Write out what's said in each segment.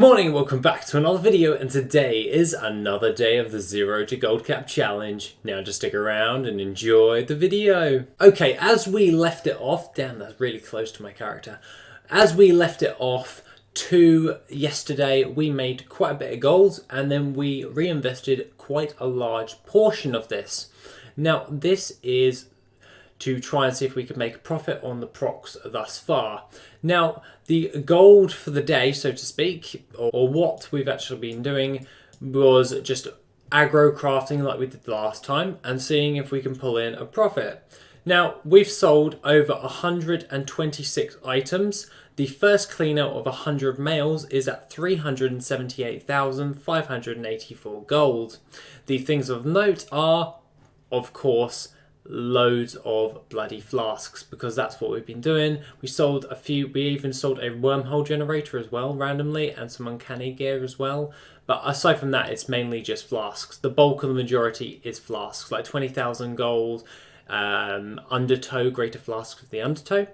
Morning and welcome back to another video, and today is another day of the Zero to Gold Cap Challenge. Now just stick around and enjoy the video. Okay, as we left it off, damn that's really close to my character. As we left it off to yesterday, we made quite a bit of gold and then we reinvested quite a large portion of this. Now this is to try and see if we could make a profit on the procs thus far. Now, the gold for the day, so to speak, or what we've actually been doing, was just aggro crafting like we did last time and seeing if we can pull in a profit. Now, we've sold over 126 items. The first clean out of 100 males is at 378,584 gold. The things of note are, of course, loads of bloody flasks, because that's what we've been doing. We sold a few, we even sold a wormhole generator as well randomly, and some uncanny gear as well, but aside from that it's mainly just flasks. The bulk of the majority is flasks, like 20,000 gold, undertow, greater flasks of the undertow.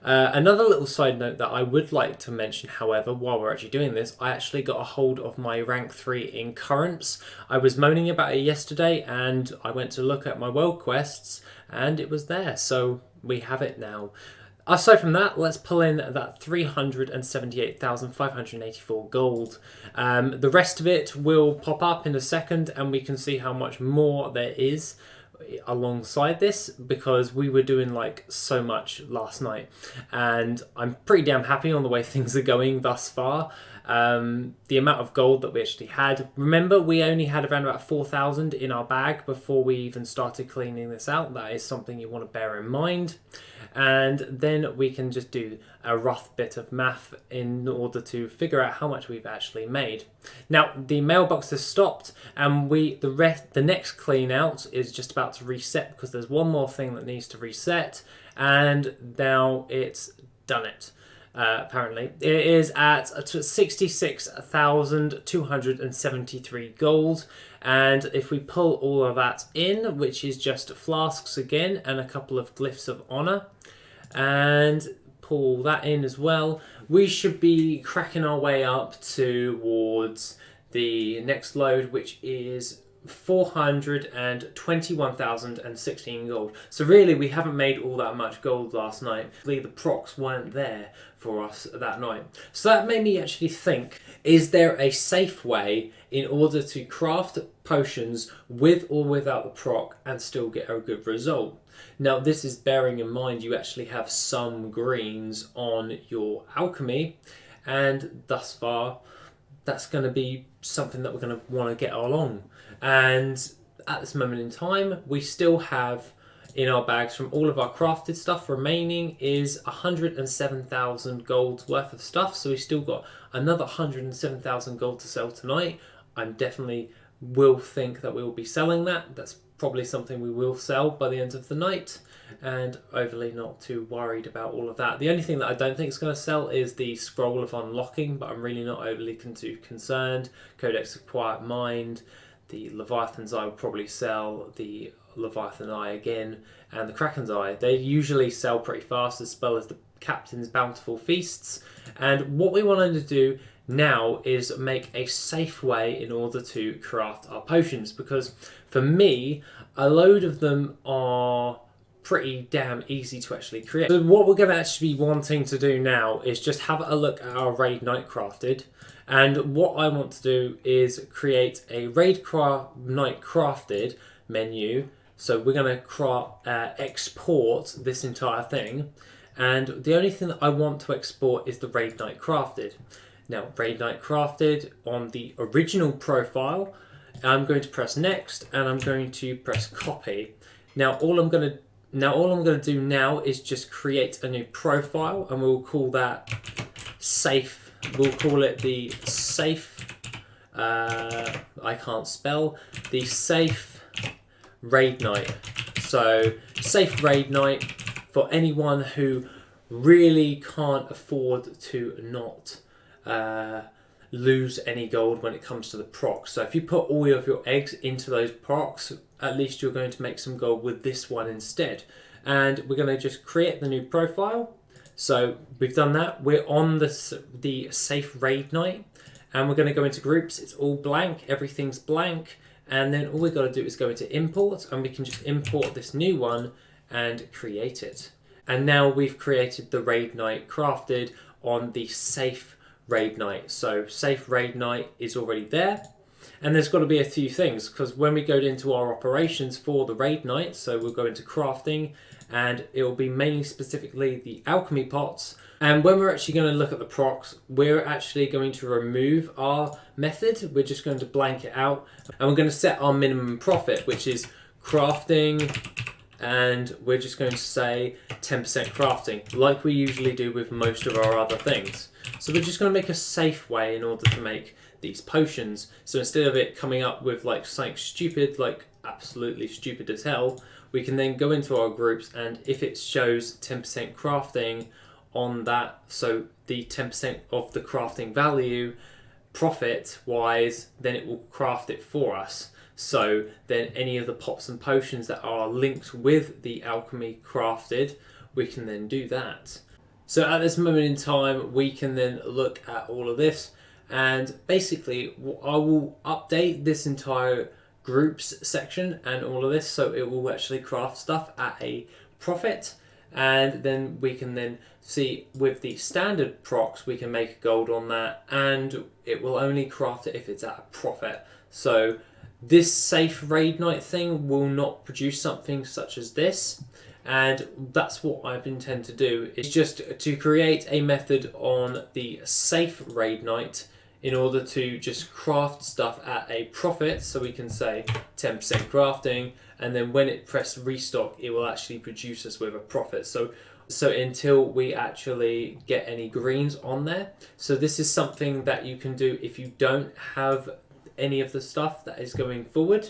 Another little side note that I would like to mention, however, while we're actually doing this, I actually got a hold of my rank 3 in currents. I was moaning about it yesterday and I went to look at my world quests and it was there, so we have it now. Aside from that, let's pull in that 378,584 gold. The rest of it will pop up in a second and we can see how much more there is alongside this, because we were doing like so much last night and I'm pretty damn happy on the way things are going thus far. The amount of gold that we actually had, remember we only had around about 4,000 in our bag before we even started cleaning this out. That is something you want to bear in mind, and then we can just do a rough bit of math in order to figure out how much we've actually made. Now the mailbox has stopped and the next clean out is just about to reset, because there's one more thing that needs to reset, and now it's done it. Apparently it is at 66,273 gold, and if we pull all of that in, which is just flasks again and a couple of glyphs of honor, and pull that in as well, we should be cracking our way up towards the next load, which is 421,016 gold. So really we haven't made all that much gold last night. The procs weren't there for us that night. So that made me actually think, is there a safe way in order to craft potions with or without the proc and still get a good result? Now this is bearing in mind you actually have some greens on your alchemy, and thus far that's going to be something that we're going to want to get along. And at this moment in time we still have in our bags, from all of our crafted stuff, remaining is 107,000 gold's worth of stuff, so we still got another 107,000 gold to sell tonight. I definitely will think that we will be selling that. That's probably something we will sell by the end of the night, and overly not too worried about all of that. The only thing that I don't think is going to sell is the scroll of unlocking, but I'm really not overly too concerned. Codex of Quiet Mind, the Leviathan's Eye will probably sell, the Leviathan Eye again, and the Kraken's Eye. They usually sell pretty fast, as well as the Captain's Bountiful Feasts. And what we wanted to do now is make a safe way in order to craft our potions, because for me a load of them are pretty damn easy to actually create. So what we're going to actually be wanting to do now is just have a look at our Raid Night Crafted, and what I want to do is create a Raid Night Crafted menu. So we're going to export this entire thing, and the only thing that I want to export is the Raid Night Crafted. Now, Raid Night Crafted on the original profile, I'm going to press next and I'm going to press copy. Now all I'm going to do now is just create a new profile, and we'll call that safe. We'll call it the safe, I can't spell, the safe Raid Night. So safe Raid Night for anyone who really can't afford to not lose any gold when it comes to the procs. So if you put all of your eggs into those procs, at least you're going to make some gold with this one instead. And we're going to just create the new profile. So we've done that. We're on the safe raid night, and we're going to go into groups. It's all blank, everything's blank, and then all we've got to do is go into import, and we can just import this new one and create it. And now we've created the raid night crafted on the safe raid night. So safe raid night is already there. And there's got to be a few things, because when we go into our operations for the raid night, so we'll go into crafting, and it will be mainly specifically the alchemy pots. And when we're actually going to look at the procs, we're actually going to remove our method. We're just going to blank it out, and we're going to set our minimum profit, which is crafting, and we're just going to say 10% crafting, like we usually do with most of our other things. So we're just going to make a safe way in order to make these potions. So instead of it coming up with like something stupid, like absolutely stupid as hell, we can then go into our groups, and if it shows 10% crafting on that, so the 10% of the crafting value profit wise, then it will craft it for us. So then any of the pots and potions that are linked with the alchemy crafted, we can then do that. So at this moment in time, we can then look at all of this, and basically I will update this entire groups section and all of this, so it will actually craft stuff at a profit, and then we can then see with the standard procs we can make gold on that, and it will only craft it if it's at a profit. So this safe raid night thing will not produce something such as this, and that's what I intend to do, is just to create a method on the safe raid night in order to just craft stuff at a profit, so we can say 10% crafting, and then when it press restock, it will actually produce us with a profit. So until we actually get any greens on there. So this is something that you can do if you don't have any of the stuff that is going forward.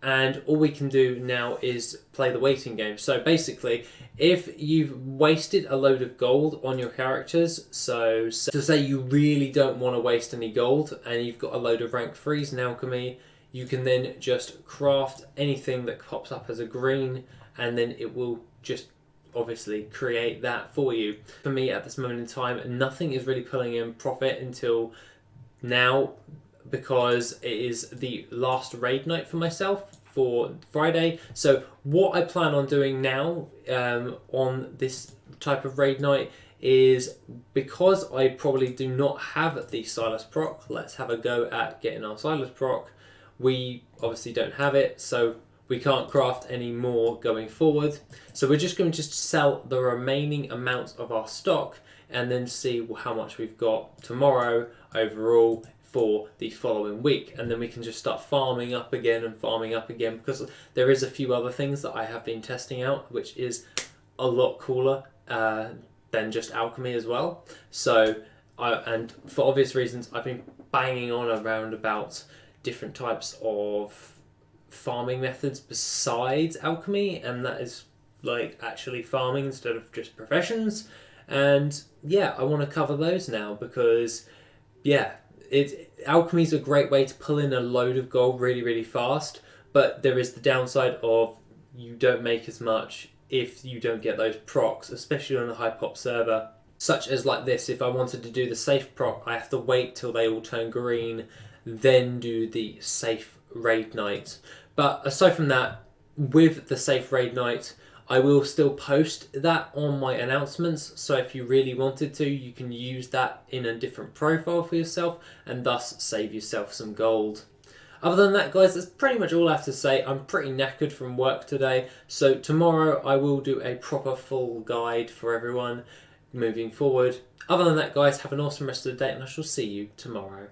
And all we can do now is play the waiting game. So basically, if you've wasted a load of gold on your characters, so to say you really don't want to waste any gold and you've got a load of rank 3s in alchemy, you can then just craft anything that pops up as a green, and then it will just obviously create that for you. For me at this moment in time, nothing is really pulling in profit until now, because it is the last raid night for myself for Friday. So what I plan on doing now on this type of raid night is, because I probably do not have the Silas proc, let's have a go at getting our Silas proc. We obviously don't have it, so we can't craft any more going forward. So we're just going to sell the remaining amounts of our stock and then see how much we've got tomorrow overall for the following week, and then we can just start farming up again, because there is a few other things that I have been testing out, which is a lot cooler than just alchemy as well. So and for obvious reasons, I've been banging on around about different types of farming methods besides alchemy, and that is like actually farming instead of just professions. And yeah, I want to cover those now, because yeah, alchemy is a great way to pull in a load of gold really, really fast, but there is the downside of you don't make as much if you don't get those procs, especially on a high pop server, such as like this. If I wanted to do the safe proc, I have to wait till they all turn green, then do the safe raid night. But aside from that, with the safe raid night, I will still post that on my announcements, so if you really wanted to, you can use that in a different profile for yourself and thus save yourself some gold. Other than that, guys, that's pretty much all I have to say. I'm pretty knackered from work today, so tomorrow I will do a proper full guide for everyone moving forward. Other than that, guys, have an awesome rest of the day, and I shall see you tomorrow.